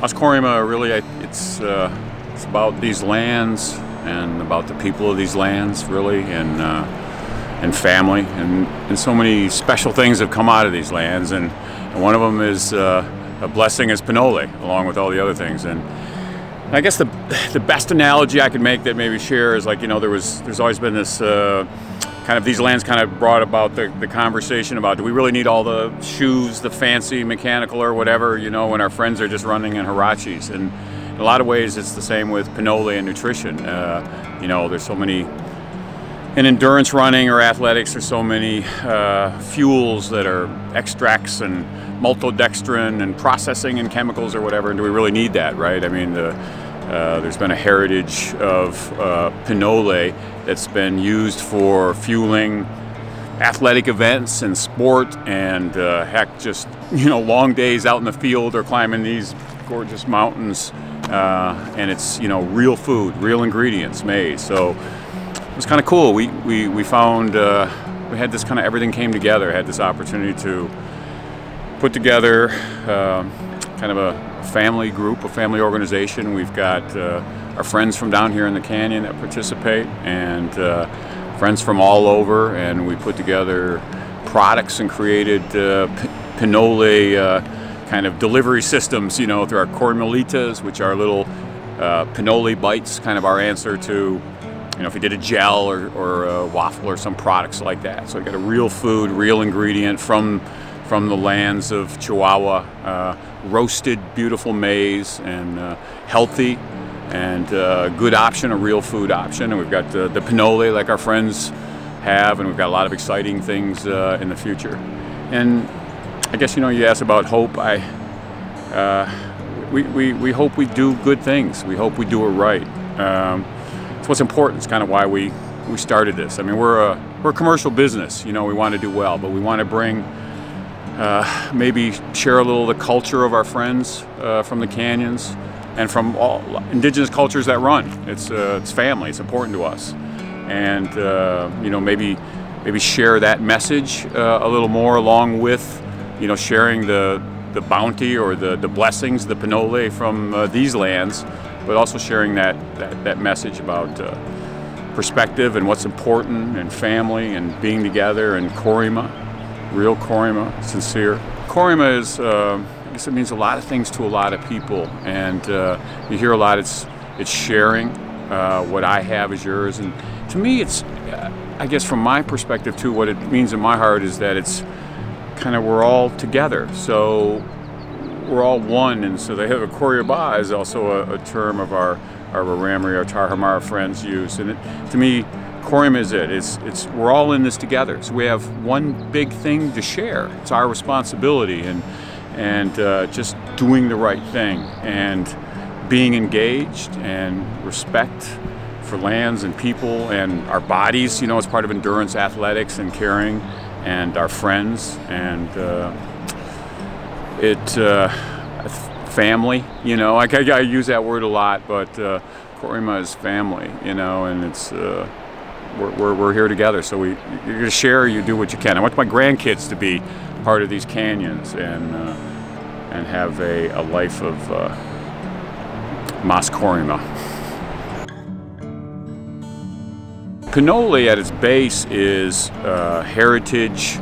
Mas Korima, really, it's about these lands and about the people of these lands, really, and family, and so many special things have come out of these lands, and one of them is a blessing is pinole, along with all the other things. And I guess the best analogy I could make that maybe share is, like, there's always been this kind of, these lands kind of brought about the conversation about, do we really need all the shoes, the fancy mechanical or whatever, when our friends are just running in Huaraches. And in a lot of ways it's the same with pinole and nutrition. There's so many, in endurance running or athletics, there's so many fuels that are extracts and maltodextrin and processing and chemicals or whatever, and do we really need that, right? I mean, there's been a heritage of pinole that's been used for fueling athletic events and sport, and heck, just long days out in the field or climbing these gorgeous mountains, and it's real food, real ingredients, maize. So it was kind of cool. We found we had this kind of, everything came together. Had this opportunity to put together kind of a family group, a family organization. We've got our friends from down here in the canyon that participate, and friends from all over, and we put together products and created pinole kind of delivery systems, through our cormelitas, which are little pinole bites, kind of our answer to, if you did a gel or a waffle or some products like that. So we got a real food, real ingredient from the lands of Chihuahua, roasted, beautiful maize, and healthy, and good option, a real food option. And we've got the pinole like our friends have, and we've got a lot of exciting things in the future. And I guess, you asked about hope. We hope we do good things. We hope we do it right. It's what's important. It's kind of why we started this. I mean, we're a commercial business. We want to do well, but we want to bring, maybe share a little of the culture of our friends from the canyons and from all indigenous cultures that run. It's family. It's important to us, and maybe share that message a little more, along with sharing the bounty or the blessings, the pinole from these lands, but also sharing that message about perspective and what's important, and family, and being together, and Korima, real Korima, sincere. Korima is, I guess it means a lot of things to a lot of people, and you hear a lot, it's sharing, what I have is yours, and to me it's, I guess from my perspective too, what it means in my heart is that it's kind of, we're all together, so we're all one. And so they have a Korima is also a term of our Raramuri, our Tarahumara friends use, and to me, Korima is it. It's we're all in this together. So we have one big thing to share. It's our responsibility, and just doing the right thing, and being engaged, and respect for lands and people and our bodies. As part of endurance athletics, and caring, and our friends, and family. I use that word a lot, but Korima is family. And it's we're here together. So you share, you do what you can. I want my grandkids to be part of these canyons, and have a life of Mas Korima. Pinole at its base is heritage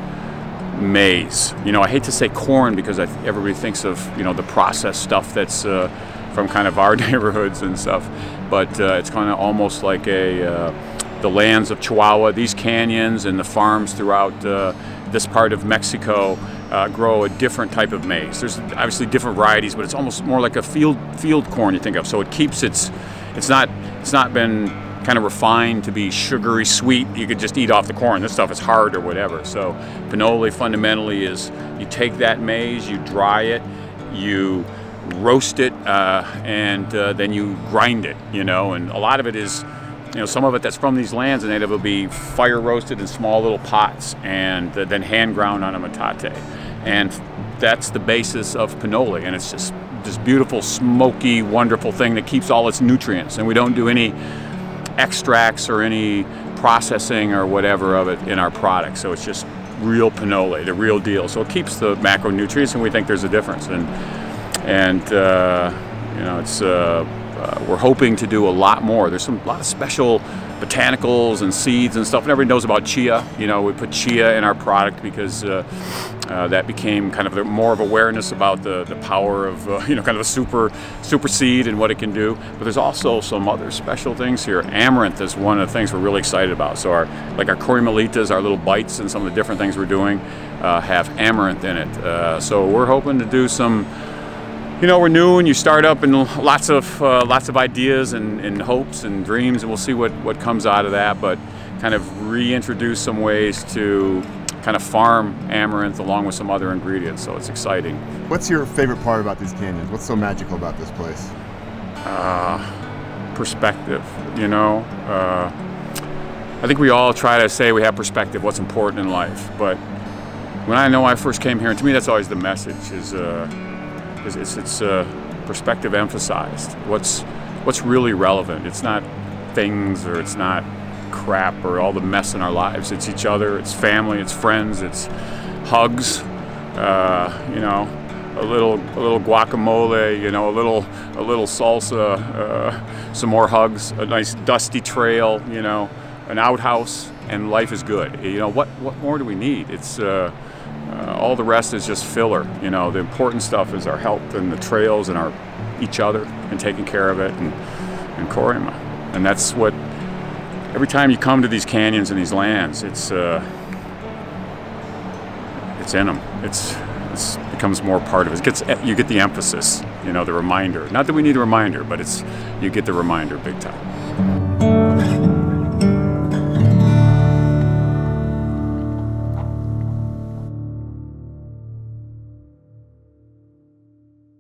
maize. I hate to say corn because everybody thinks of the processed stuff that's from kind of our neighborhoods and stuff, but it's kind of almost like the lands of Chihuahua. These canyons and the farms throughout this part of Mexico grow a different type of maize. There's obviously different varieties, but it's almost more like a field corn you think of. So it keeps it's not been kind of refined to be sugary sweet. You could just eat off the corn. This stuff is hard or whatever. So pinole fundamentally is, you take that maize, you dry it, you roast it, and then you grind it. And a lot of it is, some of it that's from these lands, and it'll be fire roasted in small little pots, and then hand ground on a metate. And that's the basis of pinole, and it's just this beautiful, smoky, wonderful thing that keeps all its nutrients. And we don't do any extracts or any processing or whatever of it in our product. So it's just real pinole, the real deal. So it keeps the macronutrients, and we think there's a difference. And you know, it's we're hoping to do a lot more. There's a lot of special botanicals and seeds and stuff. And everybody knows about chia. You know, we put chia in our product because that became kind of more of awareness about the power of you know, kind of a super seed and what it can do. But there's also some other special things here. Amaranth is one of the things we're really excited about. So our Korimalitas, our little bites, and some of the different things we're doing have amaranth in it. So we're hoping to do some. You know, we're new, and you start up, and lots of ideas and hopes and dreams, and we'll see what comes out of that. But kind of reintroduce some ways to kind of farm amaranth along with some other ingredients. So it's exciting. What's your favorite part about these canyons? What's so magical about this place? Perspective. You know, I think we all try to say we have perspective, what's important in life. But when I first came here, and to me that's always the message is. It's perspective emphasized. What's really relevant? It's not things, or it's not crap, or all the mess in our lives. It's each other. It's family. It's friends. It's hugs. You know, a little guacamole. You know, a little salsa. Some more hugs. A nice dusty trail. You know, an outhouse, and life is good. You know, what more do we need? It's all the rest is just filler. You know, the important stuff is our health and the trails and our each other and taking care of it, and Korima. And that's what, every time you come to these canyons and these lands, it's in them. It becomes more part of it. You get the emphasis, you know, the reminder. Not that we need a reminder, but you get the reminder big time.